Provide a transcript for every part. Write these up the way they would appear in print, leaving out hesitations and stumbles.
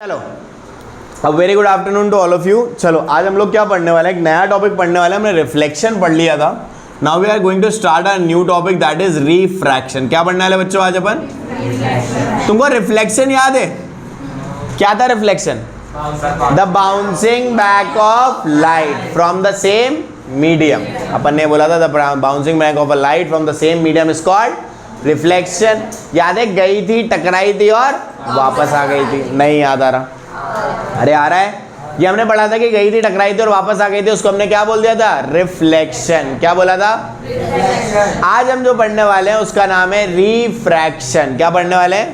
चलो अब very good afternoon to all of you. चलो आज हम लोग क्या पढ़ने वाले हैं, एक नया टॉपिक पढ़ने वाले हैं। हमने रिफ्लेक्शन पढ़ लिया था। Now we are going to start a new topic that is refraction. क्या पढ़ने वाले बच्चों आज अपन? तुमको रिफ्लेक्शन याद है? क्या था reflection? The bouncing back of light from the same medium. अपन ने बोला था the bouncing back of a light from the same medium is called reflection. याद है? गई थी, टकराई थी और वापस आ गई थी। नहीं याद आ रहा? अरे आ रहा है। ये हमने पढ़ा था कि गई थी, टकराई थी और वापस आ गई थी, उसको हमने क्या बोल दिया था? रिफ्लेक्शन। क्या बोला था? आज हम जो पढ़ने वाले हैं उसका नाम है रिफ्रैक्शन। क्या पढ़ने वाले हैं?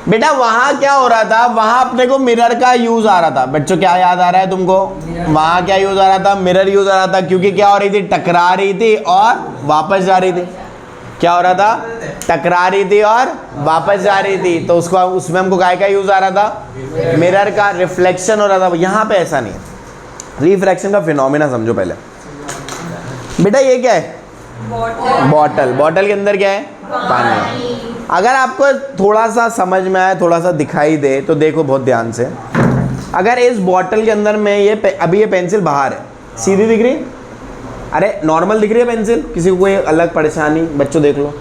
बेटा वहां क्या हो रहा था? वहां अपने को मिरर का यूज आ रहा था। बच्चों क्या याद आ रहा है तुमको? वहां क्या यूज आ रहा था? मिरर यूज आ रहा था। क्योंकि क्या हो रही थी? टकरा रही थी और वापस जा रही थी। क्या हो रहा था? टकरा रही थी और वापस जा रही थी, तो उसको उसमें हमको काय का यूज आ रहा था? मिरर का। रिफ्लेक्शन हो रहा था। यहाँ पे ऐसा नहीं है। रिफ्रैक्शन का फिनोमिना समझो पहले। बेटा ये क्या है? बॉटल। बॉटल के अंदर क्या है? पानी। अगर आपको थोड़ा सा समझ में आए, थोड़ा सा दिखाई दे तो देखो बहुत ध्यान से। अगर इस बॉटल के अंदर में ये अभी ये पेंसिल बाहर है, सीधी दिख रही? अरे नॉर्मल दिख रही है पेंसिल? किसी को कोई अलग परेशानी? बच्चों देख लो,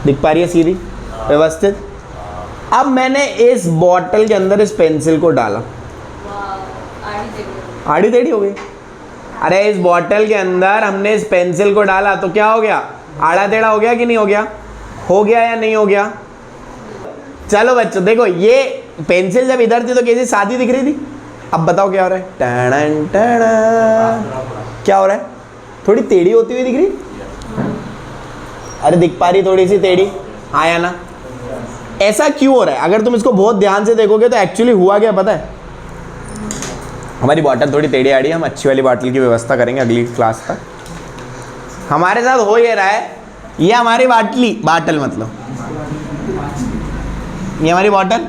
दिख पा रही है सीधी व्यवस्थित? अब मैंने इस बॉटल के अंदर इस पेंसिल को डाला, आड़ी टेढ़ी हो गई। अरे इस बॉटल के अंदर हमने इस पेंसिल को डाला तो क्या हो गया? आड़ा टेढ़ा हो गया कि नहीं हो गया? हो गया या नहीं हो गया? चलो बच्चों देखो, ये पेंसिल जब इधर थी तो कैसी सादी दिख रही थी। अब बताओ क्या हो रहा है? टन टन। क्या हो रहा है? थोड़ी टेढ़ी होती हुई दिख रही? अरे दिख पा रही थोड़ी सी टेढ़ी? हाँ या ना? ऐसा क्यों हो रहा है? अगर तुम इसको बहुत ध्यान से देखोगे तो एक्चुअली हुआ क्या पता है? हमारी बॉटल थोड़ी टेढ़ी आड़ी है। हम अच्छी वाली बॉटल की व्यवस्था करेंगे अगली क्लास तक। हमारे साथ हो ये रहा है, ये हमारी बॉटल मतलब ये हमारी बॉटल।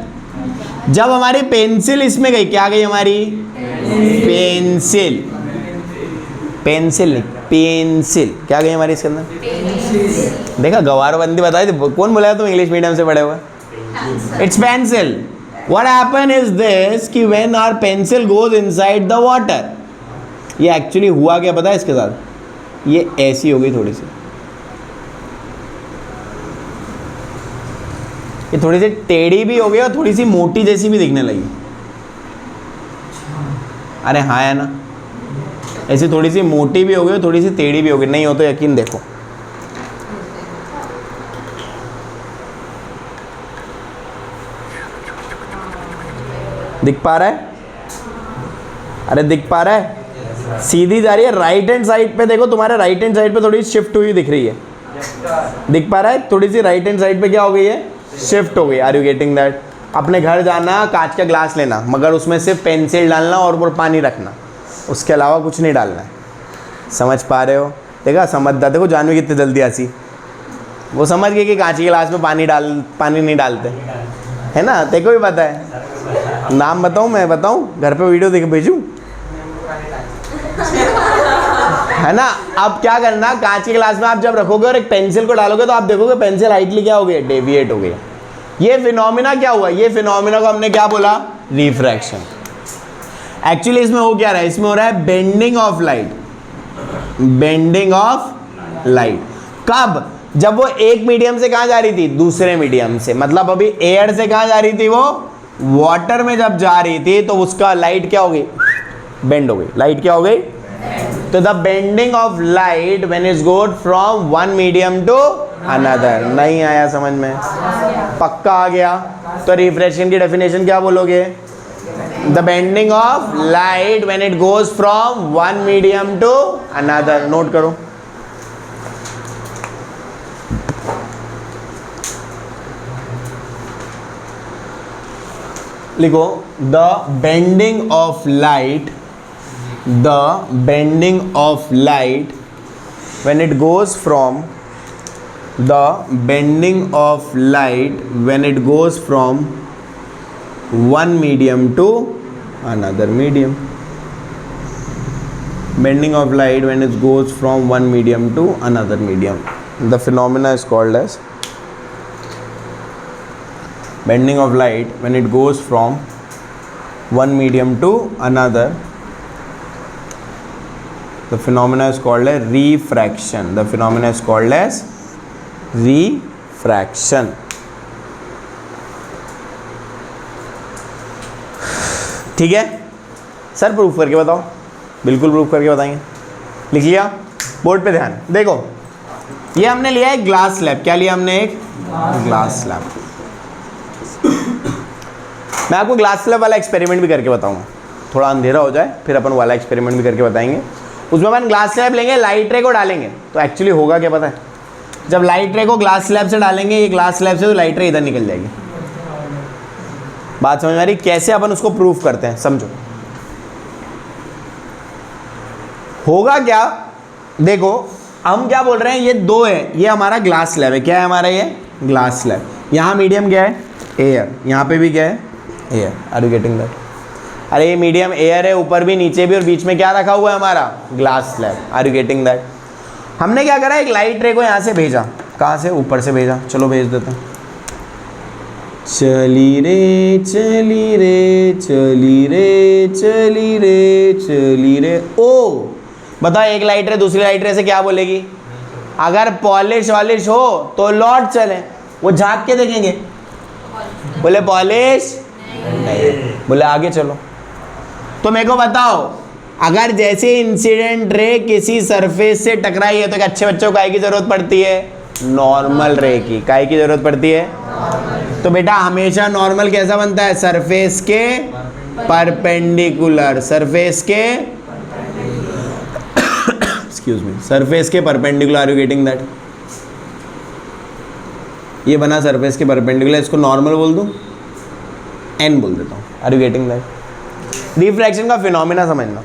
जब हमारी पेंसिल इसमें गई, क्या गई हमारी? पेंसिल। पेंसिल नहीं, पेंसिल। क्या गई हमारी इसके अंदर? देखा, गवारबंदी बताई थी। कौन बोला तुम इंग्लिश मीडियम से पढ़े हुए? It's pencil. What happen is this कि when our pencil goes inside the water, ये एक्चुअली हुआ क्या पता है इसके साथ? ये ऐसी हो गई थोड़ी सी, ये थोड़ी सी टेढ़ी भी हो गई और थोड़ी सी मोटी जैसी भी दिखने लगी। अरे हाँ है ना? ऐसी थोड़ी सी मोटी भी हो गई, थोड़ी सी टेढ़ी भी हो गई। नहीं हो तो यकीन देखो। दिख पा रहा है? अरे दिख पा रहा है? सीधी जा रही है। राइट हैंड साइड पे देखो, तुम्हारे राइट हैंड साइड पे थोड़ी शिफ्ट हुई दिख रही है। दिख पा रहा है? थोड़ी सी राइट हैंड साइड पे क्या हो गई है? शिफ्ट हो गई। Are you getting that? अपने घर जाना, कांच का ग्लास लेना, मगर उसमें सिर्फ पेंसिल डालना और वो पानी रखना, उसके अलावा कुछ नहीं डालना है। समझ पा रहे हो? देखा, समझदार। देखो जानवी कितनी जल्दी हंसी। वो समझ गई कि कांच के गिलास में पानी नहीं डालते, है ना? तेको भी पता है। नाम बताऊं? मैं बताऊं? घर पे वीडियो देख भेजूं? है ना? अब क्या करना, कांच के गिलास में आप जब रखोगे और एक पेंसिल को डालोगे तो आप देखोगे पेंसिल हाइटली क्या हो गई? डेविएट हो गई। ये फिनोमिना क्या हुआ? ये फिनोमिना को हमने क्या बोला? रिफ्रैक्शन। एक्चुअली इसमें हो क्या रहा है? इसमें हो रहा है bending of light. Bending of light कब? जब वो एक मीडियम से कहां जा रही थी? दूसरे मीडियम से। मतलब अभी एयर से कहां जा रही थी? वो वाटर में जब जा रही थी तो उसका लाइट क्या हो गई? बेंड हो गई। लाइट क्या हो गई? तो the bending of light when is goes from one medium to another. नहीं आया समझ में? पक्का आ गया? तो रिफ्रैक्शन की डेफिनेशन क्या बोलोगे? The bending of light when it goes from one medium to another. Note करो। लिखो, the bending of light, the bending of light when it goes from, the bending of light when it goes from one medium to another medium. Bending of light when it goes from one medium to another medium. The phenomena is called as bending of light when it goes from one medium to another, the phenomena is called as refraction. The phenomena is called as refraction. ठीक है sir, proof करके बताओ। बिल्कुल proof करके बताएंगे। लिख लिया? Board पे ध्यान देखो, ये हमने लिया है ग्लास स्लैब। क्या लिया हमने? एक ग्लास स्लैब। मैं आपको ग्लास स्लैब वाला एक्सपेरिमेंट भी करके बताऊंगा, थोड़ा अंधेरा हो जाए फिर अपन वाला एक्सपेरिमेंट भी करके बताएंगे। उसमें अपन ग्लास स्लैब लेंगे, लाइट रे को डालेंगे, तो एक्चुअली होगा क्या पता है, जब लाइट रे को ग्लास स्लैब से डालेंगे, ये ग्लास स्लैब से तो लाइट रे इधर निकल जाएगी। बात समझ में आ रही? कैसे अपन उसको प्रूफ करते हैं समझो। होगा क्या, देखो हम क्या बोल रहे हैं, ये दो है, ये हमारा ग्लास स्लैब है। क्या है हमारा? ये ग्लास स्लैब। यहाँ मीडियम क्या है? एयर। यहाँ पे भी क्या है? Air. Are you getting that? अरे ये मीडियम एयर है, ऊपर भी नीचे भी, और बीच में क्या रखा हुआ है हमारा? Glass slab. Are you getting that? हमने क्या करा, एक लाइट रे को यहाँ से भेजा। कहाँ से? ऊपर से भेजा। चलो भेज देते हैं। चली रे चली रे चली रे चली रे चली रे। ओ बताओ, एक लाइट रे दूसरी लाइट रे से क्या बोलेगी? अगर पॉलिश वॉलिश हो तो लौट चले, वो झांक के देखेंगे, बोले पॉलिश नहीं, बोले आगे चलो। तो मेरे को बताओ, अगर जैसे इंसिडेंट रे किसी सरफेस से टकराई है तो एक अच्छे बच्चों को काय की जरूरत पड़ती है? नॉर्मल रे की। काय की जरूरत पड़ती है? तो बेटा हमेशा नॉर्मल कैसा बनता है? सरफेस के परपेंडिकुलर। सरफेस के एक्सक्यूज मी, सरफेस के perpendicular. Are you getting that? ये बना सरफेस के परपेंडिकुलर, इसको नॉर्मल बोल दूं, एन बोल देता हूँ। Are you getting that? Refraction का फिनोमेना समझना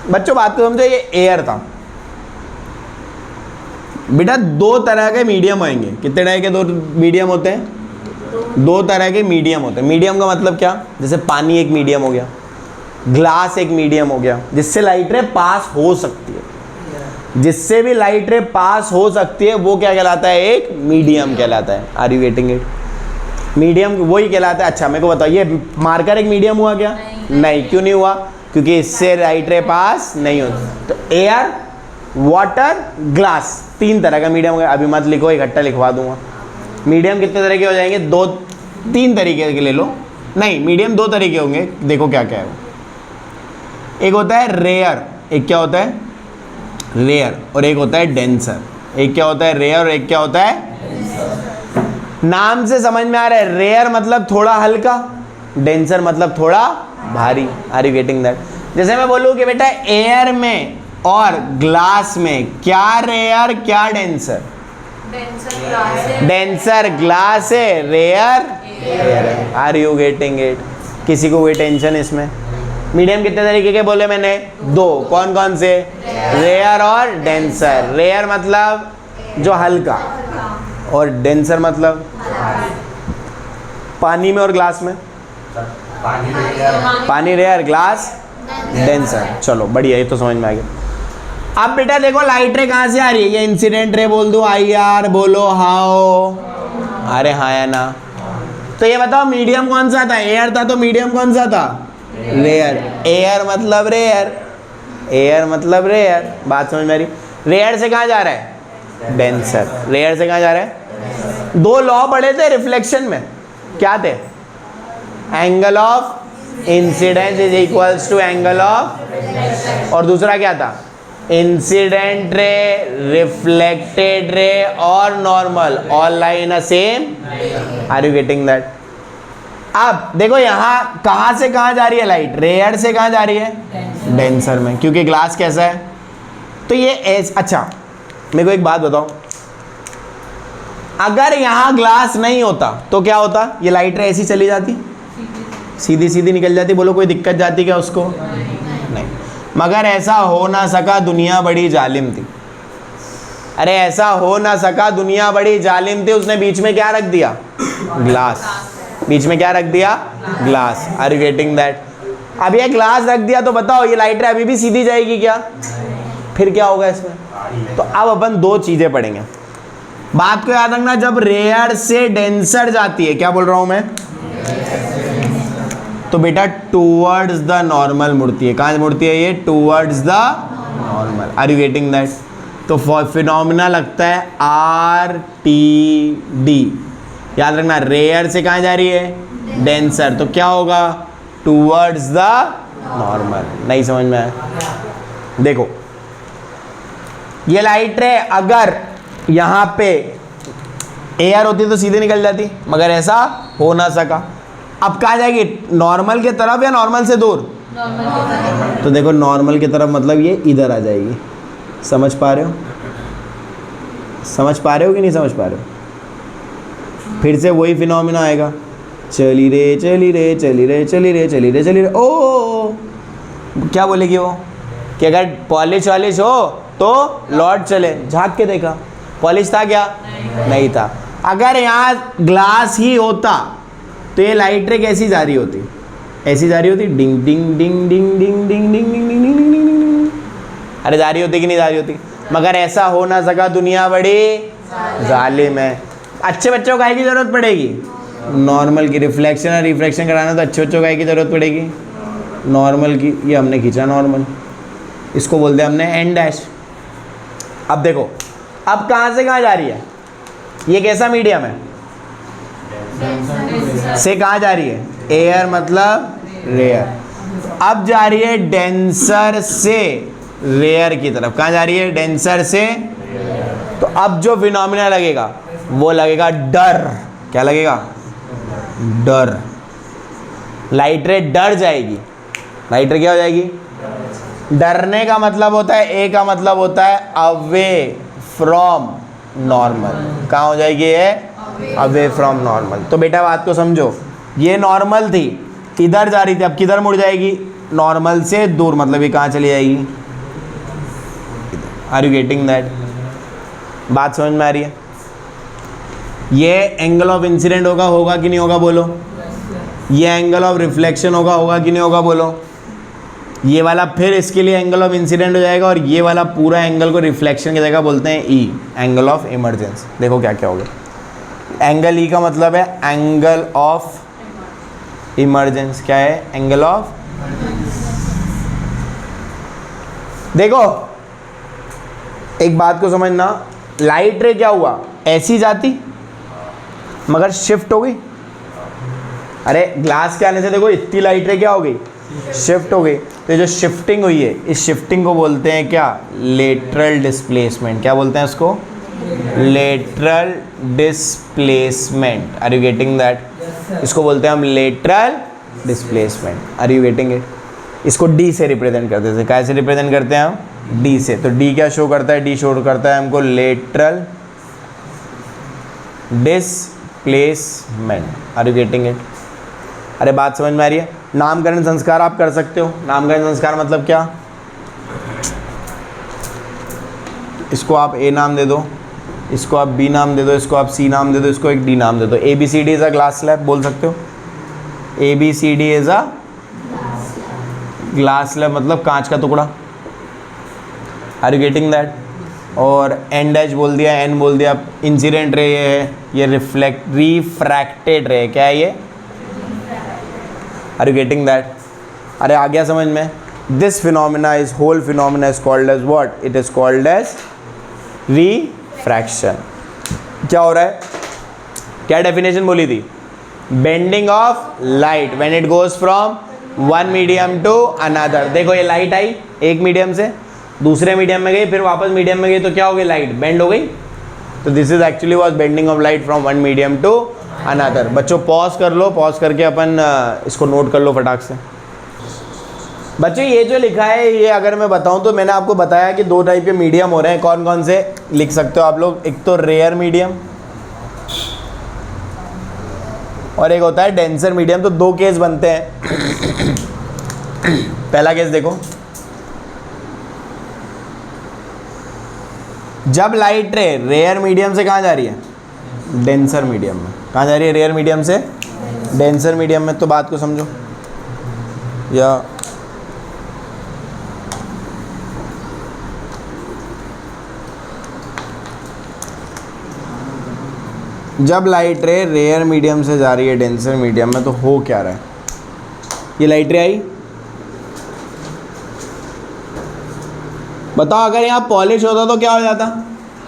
बच्चों। बात को समझो, ये एयर था बेटा। दो तरह के मीडियम आएंगे। कितने तरह के दो मीडियम होते हैं? दो तरह के मीडियम होते हैं। मीडियम का मतलब क्या? जैसे पानी एक मीडियम हो गया, ग्लास एक मीडियम हो गया, जिससे लाइट रे पास हो सकती है। जिससे भी लाइट रे पास हो सकती है वो क्या कहलाता है? एक मीडियम कहलाता है। Are you getting it? Medium वही कहलाता है। अच्छा मेरे को बताओ, ये मार्कर एक मीडियम हुआ क्या? नहीं। क्यों नहीं हुआ? क्योंकि इससे लाइट रे पास नहीं होती। तो एयर, वाटर, ग्लास, तीन तरह का मीडियम हो गया। अभी मत लिखो, इकट्ठा लिखवा दूंगा। मीडियम कितने तरह के हो जाएंगे? दो तीन तरीके के ले लो। नहीं, मीडियम दो तरीके होंगे। देखो क्या क्या है। एक होता है रेयर, एक क्या होता है? रेयर, और एक होता है डेंसर। एक क्या होता है? रेयर, और एक क्या होता है? नाम से समझ में आ रहा है, रेयर मतलब थोड़ा हल्का, डेंसर मतलब थोड़ा भारी। Are you getting that? जैसे मैं बोलूँ कि बेटा एयर में और ग्लास में क्या रेयर क्या डेंसर? डेंसर ग्लास है, रेयर एयर है। Are you getting it? किसी को कोई टेंशन इसमें? मीडियम कितने तरीके के बोले मैंने? दो। कौन कौन से? रेयर और डेंसर। रेयर मतलब जो हल्का, और डेंसर मतलब पानी में और ग्लास में? पानी रेयर, ग्लास डेंसर। चलो बढ़िया, ये तो समझ में आ गया। अब बेटा देखो लाइट रे कहाँ से आ रही है? ये इंसिडेंट रे बोल दो, आई आर बोलो, हाओ। अरे हाँ या ना? तो ये बताओ मीडियम कौन सा था? एयर था, तो मीडियम कौन सा था? रेयर। एयर मतलब रेयर, एयर मतलब रेयर। बात समझ में आ रही? रेयर से कहाँ जा रहा है? डेंसर। रेयर से कहाँ जा रहा है? दो लॉ पढ़े थे रिफ्लेक्शन में, क्या थे? Angle of incidence is equals to angle of, और दूसरा क्या था? इंसिडेंट रे, रिफ्लेक्टेड रे और normal all lie in a same. Are you getting that? अब देखो यहाँ कहाँ से कहाँ जा रही है लाइट? रेयर से कहाँ जा रही है? डेंसर में, क्योंकि ग्लास कैसा है? तो ये अच्छा मेरे को एक बात बताओ, अगर यहाँ ग्लास नहीं होता तो क्या होता? ये लाइट रे ऐसी चली जाती, सीधी सीधी निकल जाती, बोलो कोई दिक्कत जाती क्या उसको? नहीं। मगर ऐसा हो ना सका, दुनिया बड़ी जालिम थी। अरे ऐसा हो ना सका, दुनिया बड़ी जालिम थी। उसने बीच में क्या रख दिया? ग्लास। बीच में क्या रख दिया? Glass. Are you getting that? अब ये ग्लास रख दिया तो बताओ ये लाइट रे अभी भी सीधी जाएगी क्या? फिर क्या होगा इसमें? तो अब अपन दो चीजें पढ़ेंगे। बात को याद रखना, जब रेयर से डेंसर जाती है, क्या बोल रहा हूं मैं, तो बेटा टूवर्ड्स द नॉर्मल मुड़ती है। कहाँ मुड़ती है ये, towards the normal. Are you getting that? तो फिनोमिना लगता है RTD। याद रखना, रेयर से कहाँ जा रही है, डेंसर, तो क्या होगा, टूवर्ड्स द नॉर्मल। नहीं समझ में आया? देखो ये लाइट रे अगर यहाँ पे एयर होती तो सीधे निकल जाती, मगर ऐसा हो ना सका। अब कहाँ जाएगी, नॉर्मल की तरफ या नॉर्मल से दूर? तो देखो नॉर्मल की तरफ मतलब ये इधर आ जाएगी। समझ पा रहे हो? समझ पा रहे हो कि नहीं समझ पा रहे हो? फिर से वही फिनोमिना आएगा, चली रे चली रे चली रे चली रे चली रे चली रे। ओ क्या बोलेगी वो, कि अगर पॉलिश वॉलिश हो तो लौट चले। झाँक के देखा, पॉलिश था क्या? नहीं था। अगर यहाँ ग्लास ही होता तो ये लाइट रे कैसी जा रही होती, ऐसी जा रही होती, डिंग डिंग डिंग डिंग डिंग डिंग डिंग डिंग डिंग डिंग डिंग डिंग। अरे जा रही होती कि नहीं जा रही होती, मगर ऐसा हो ना सका, दुनिया बड़ी जालिम है। अच्छे बच्चों को काहे की जरूरत पड़ेगी, नॉर्मल की। रिफ्लेक्शन और रिफ्रैक्शन कराना तो अच्छे बच्चों को काहे की जरूरत पड़ेगी, नॉर्मल की। ये हमने खींचा नॉर्मल, इसको बोलते हैं हमने एन डैश। अब देखो, अब कहाँ से कहाँ जा रही है, ये कैसा मीडियम है, से कहाँ जा रही है, एयर मतलब रेयर। अब जा रही है डेंसर से रेयर की तरफ। कहाँ जा रही है, डेंसर से। तो अब जो फिनोमिना लगेगा वो लगेगा डर। क्या लगेगा, डर। लाइट रे डर जाएगी। लाइट रे क्या हो जाएगी, डरने का मतलब होता है, ए का मतलब होता है अवे फ्रॉम नॉर्मल। कहाँ हो जाएगी ये, अवे फ्रॉम नॉर्मल। तो बेटा बात को समझो, ये नॉर्मल थी, इधर जा रही थी, अब किधर मुड़ जाएगी, नॉर्मल से दूर, मतलब ये कहाँ चली जाएगी, आर यू गेटिंग दैट? बात समझ में आ रही है? ये एंगल ऑफ इंसिडेंट होगा कि नहीं होगा, बोलो। ये एंगल ऑफ रिफ्लेक्शन होगा कि नहीं होगा, बोलो। ये वाला फिर इसके लिए एंगल ऑफ इंसिडेंट हो जाएगा, और ये वाला पूरा एंगल को रिफ्लेक्शन की जगह बोलते हैं ई, एंगल ऑफ इमर्जेंस। देखो क्या क्या हो गया, एंगल ई का मतलब है एंगल ऑफ इमर्जेंस। क्या है, एंगल ऑफ। देखो एक बात को समझना, लाइट रे क्या हुआ, ऐसी जाती मगर शिफ्ट हो गई। अरे ग्लास के आने से देखो इतनी लाइट रे क्या हो गई, शिफ्ट हो गई। तो ये जो शिफ्टिंग हुई है, इस शिफ्टिंग को बोलते हैं क्या, लेटरल डिस्प्लेसमेंट। क्या बोलते हैं इसको, lateral displacement. Are you getting that? इसको बोलते हैं हम lateral displacement. Are you getting it? इसको डी से रिप्रेजेंट करते हैं। कैसे रिप्रेजेंट करते हैं हम, डी से। तो डी क्या शो करता है, डी शो करता है हमको lateral displacement. Are you getting it? अरे बात समझ में आ रही है? नामकरण संस्कार आप कर सकते हो। नामकरण संस्कार मतलब क्या, इसको आप ए नाम दे दो, इसको आप बी नाम दे दो, इसको आप सी नाम दे दो, इसको एक डी नाम दे दो। ABCD is a glass slab बोल सकते हो। ABCD is a glass slab मतलब कांच का टुकड़ा। Are you getting that? और एन डैश बोल दिया, एन बोल दिया। इंसिडेंट रे ये है, ये रिफ्रैक्टेड रे। क्या है ये, आर यू गेटिंग दैट? अरे आ गया समझ में? This phenomena is whole phenomena is called as what, it is called as refraction. क्या हो रहा है, क्या डेफिनेशन बोली थी, bending of light when it goes from one medium to another. देखो ये लाइट आई एक मीडियम से दूसरे मीडियम में गई, फिर वापस मीडियम में गई, तो क्या हो गई, लाइट बेंड हो गई। तो this is actually was bending of light from one medium to another. बच्चों पॉज कर लो, पॉज करके अपन इसको नोट कर लो फटाक से। बच्चों ये जो लिखा है, ये अगर मैं बताऊं तो मैंने आपको बताया कि दो टाइप के मीडियम हो रहे हैं। कौन कौन से लिख सकते हो आप लोग, एक तो रेयर मीडियम और एक होता है डेंसर मीडियम। तो दो केस बनते हैं। पहला केस देखो, जब लाइट रे रेयर मीडियम से कहाँ जा रही है, डेंसर मीडियम में। कहाँ जा रही है, रेयर मीडियम से डेंसर मीडियम में। तो बात को समझो, या जब लाइट रे रेयर मीडियम से जा रही है डेंसर मीडियम में तो हो क्या रहा है? ये लाइट रे आई, बताओ अगर यहाँ पॉलिश होता तो क्या हो जाता?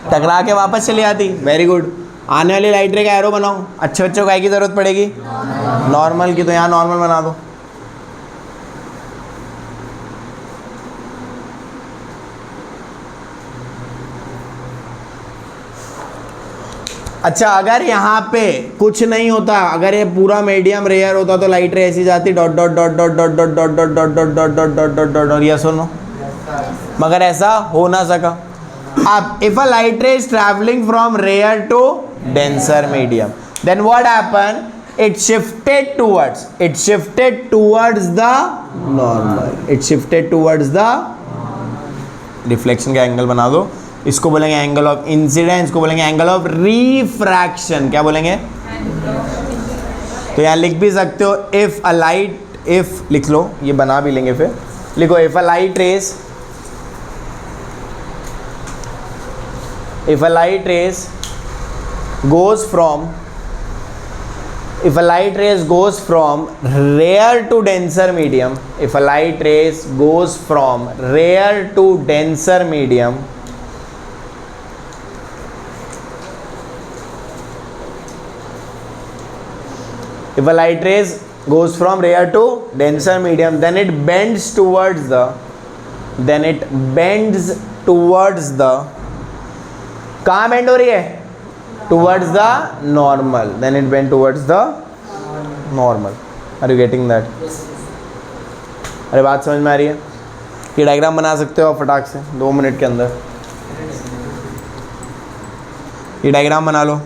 टकरा के वापस चली आती। Very good. आने वाली लाइट रे का एरो बनाओ। अच्छे बच्चों को काय की ज़रूरत पड़ेगी? नॉर्मल की। तो यहाँ नॉर्मल बना दो। अच्छा, अगर यहाँ पे कुछ नहीं होता, अगर ये पूरा मीडियम रेयर होता तो लाइट रे ऐसी जाती dot dot dot dot dot dot dot dot dot dot dot dot dot dot dot dot. Yes और नो? मगर ऐसा हो ना सका। अब if a light ray is travelling from rare to denser medium, then what happen? It shifted towards the normal. It shifted towards the, reflection का angle बना दो। इसको बोलेंगे एंगल ऑफ इंसिडेंस, इसको बोलेंगे एंगल ऑफ रिफ्रैक्शन। क्या बोलेंगे? तो यहाँ लिख भी सकते हो इफ अ लाइट, इफ लिख लो, ये बना भी लेंगे फिर। लिखो if a light rays, if a light rays goes from rare to denser medium, if a light rays goes from rare to denser medium, if a light rays goes from rare to denser medium, then it bends towards the कहाँ bend हो रही है? Towards the normal. Then it bend towards the normal. Are you getting that? अरे बात समझ में आ रही है? ये डायग्राम बना सकते हो आप फटाक से 2 मिनट के अंदर। ये डायग्राम बना लो।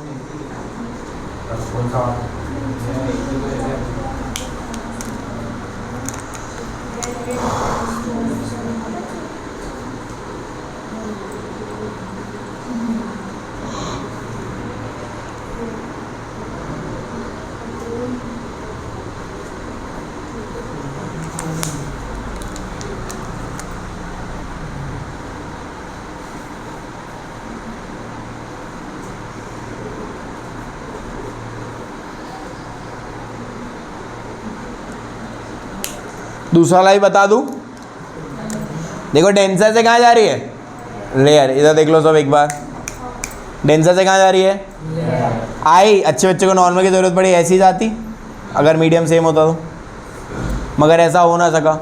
दूसरा वाला भी बता दूं। देखो डेंसर से कहाँ जा रही है? रेयर। इधर देख लो सब एक बार। डेंसर से कहाँ जा रही है? आई। अच्छे बच्चे को नॉर्मल की ज़रूरत पड़ी, ऐसी जाती अगर मीडियम सेम होता तो, मगर ऐसा हो ना सका।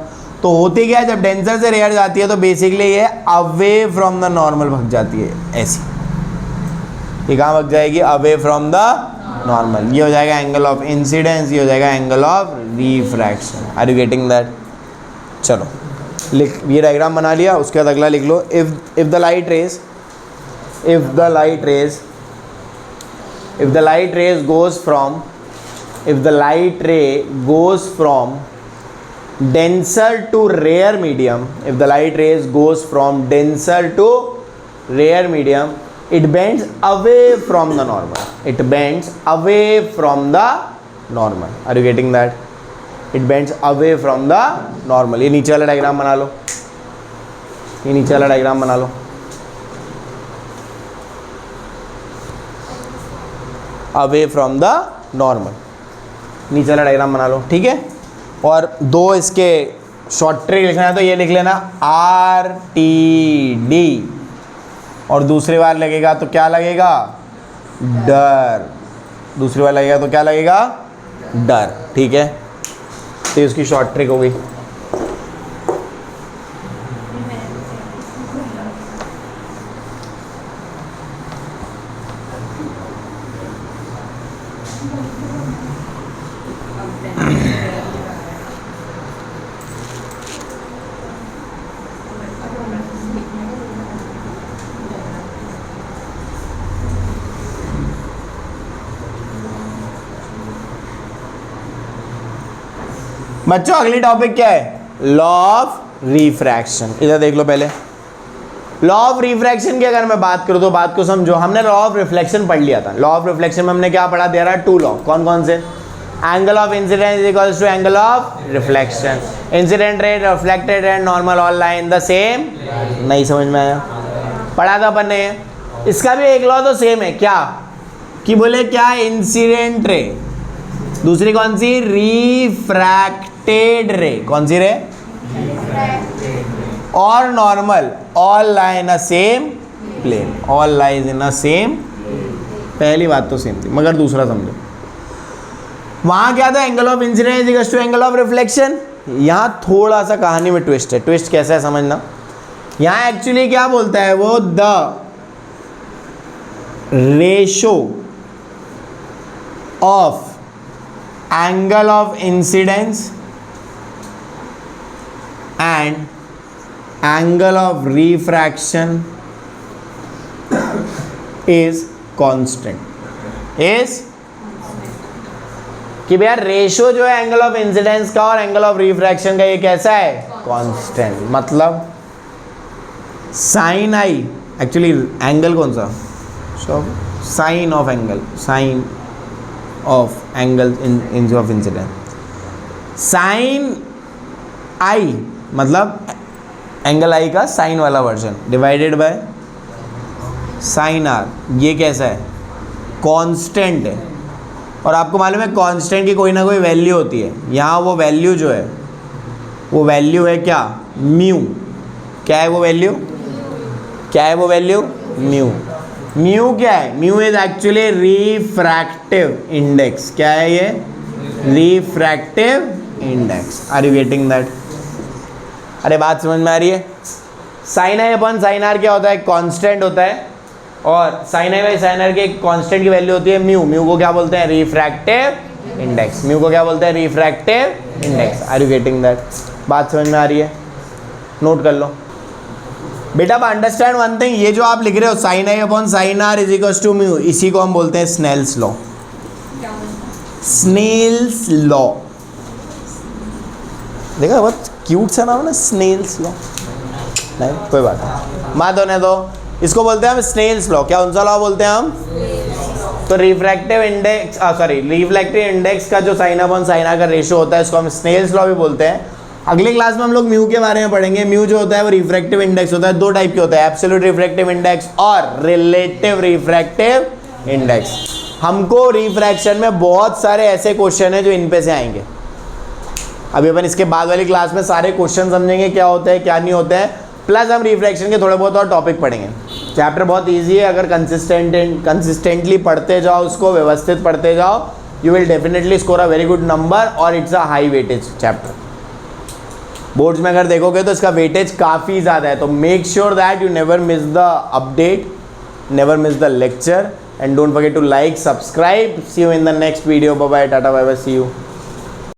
तो होती क्या है, जब डेंसर से रेयर जाती है तो बेसिकली ये अवे फ्रॉम द नॉर्मल भाग जाती है। ऐसी ये कहाँ भाग जाएगी? Away from the normal. ये हो जाएगा एंगल ऑफ इंसिडेंस, ये हो जाएगा angle of refraction. Are you getting that? चलो लिख, ये डायग्राम बना लिया। उसके बाद अगला लिख लो। If the light rays goes from denser to rare medium, if the light rays goes from denser to rare medium, it bends away from the normal. It bends away from the normal. Are you getting that? It bends away from the normal. ये नीचे वाला diagram बना लो। ये नीचे वाला diagram बना लो। Away from the normal, नीचे वाला डायग्राम बना लो। ठीक है। और 2 इसके शॉर्ट ट्रिक लिखना है तो ये लिख लेना RTD, और दूसरी बार लगेगा तो क्या लगेगा? डर। दूसरी बार लगेगा तो क्या लगेगा? डर। ठीक है। तो उसकी शॉर्ट ट्रिक हो गई। बच्चों अगली टॉपिक क्या है? Law of refraction. इधर देख लो पहले। लॉ ऑफ रिफ्रैक्शन की अगर मैं बात करूं तो बात को समझो। हमने लॉ ऑफ रिफ्लेक्शन पढ़ लिया था। लॉ ऑफ रिफ्लेक्शन में हमने क्या पढ़ा? दे रहा है 2 लॉ। कौन कौन से? Angle of incidence is equals to angle of reflection. Incident ray, reflected ray, normal all line the same. नहीं समझ में आया? पढ़ा था अपन ने। इसका भी एक लॉ तो सेम है। क्या? कि बोले क्या, इंसिडेंट रे, दूसरी कौन सी, रिफ्रैक्टेड रे, कौन सी रे, और normal, all lie in a same plane, all lies in a same, पहली बात तो सेम थी मगर दूसरा समझो। वहां क्या था, angle of incidence equals to angle of reflection. यहां थोड़ा सा कहानी में ट्विस्ट है, ट्विस्ट कैसा है समझना। यहां एक्चुअली क्या बोलता है वो, the ratio of angle of incidence and angle of refraction is constant, is कि भैया रेशो जो है एंगल ऑफ इंसिडेंस का और एंगल ऑफ रिफ्रैक्शन का, ये कैसा है, कांस्टेंट। मतलब साइन आई, एक्चुअली एंगल कौन सा, sine of angle, sine of angle in of incidence, sine I मतलब एंगल आई का साइन वाला version divided by sine R, ये कैसा है, कांस्टेंट है। और आपको मालूम है कांस्टेंट की कोई ना कोई वैल्यू होती है, यहाँ वो वैल्यू जो है वो वैल्यू है क्या, म्यू। क्या है वो वैल्यू, क्या है वो वैल्यू, म्यू। म्यू क्या है, mu is actually refractive index. क्या है ये, refractive index. Are you getting that? अरे बात समझ में आ रही है। Sine i upon sine r क्या होता है, कांस्टेंट होता है, और sine i by sine r के कांस्टेंट की वैल्यू होती है म्यू। म्यू को क्या बोलते हैं, रिफ्रैक्टिव इंडेक्स। म्यू को क्या बोलते हैं, refractive index. Are you getting that? बात समझ में आ रही है, नोट कर लो बेटा। अब अंडरस्टैंड वन थिंग, ये जो आप लिख रहे हो sine i upon sine r is equals to mu, इसी को हम बोलते हैं स्नेल्स लॉ। स्नेल्स लॉ, देखा बहुत क्यूट सा नाम है ना, स्नेल्स लॉ। नहीं कोई बात नहीं, बात होने दो। इसको बोलते हैं हम स्नेल्स लॉ। क्या कौन सा लॉ बोलते हैं हम? तो refractive index, sorry reflective index का जो साइन अपॉन साइन आर का रेशियो होता है, इसको हम स्नेल्स लॉ भी बोलते हैं। अगली क्लास में हम लोग म्यू के बारे में पढ़ेंगे। म्यू जो होता है वो रिफ्रैक्टिव इंडेक्स होता है, दो टाइप के होते हैं, एब्सोल्यूट रिफ्रैक्टिव इंडेक्स और रिलेटिव रिफ्रैक्टिव इंडेक्स। हमको रिफ्रैक्शन में बहुत सारे ऐसे क्वेश्चन हैं जो इन पे से आएंगे। अभी अपन इसके बाद वाली क्लास में सारे क्वेश्चन समझेंगे, क्या होता है क्या नहीं होता है, प्लस हम रिफ्रैक्शन के थोड़े बहुत और टॉपिक पढ़ेंगे। चैप्टर बहुत इजी है, अगर कंसिस्टेंटली पढ़ते जाओ, उसको व्यवस्थित पढ़ते जाओ, you will definitely score a very good number, और it's a high weightage chapter. Boards में अगर देखोगे तो इसका वेटेज काफ़ी ज़्यादा है, तो make sure that you never miss the update, never miss the lecture, and don't forget to like, subscribe. See you in the next video, bye bye, tata bye bye, see you.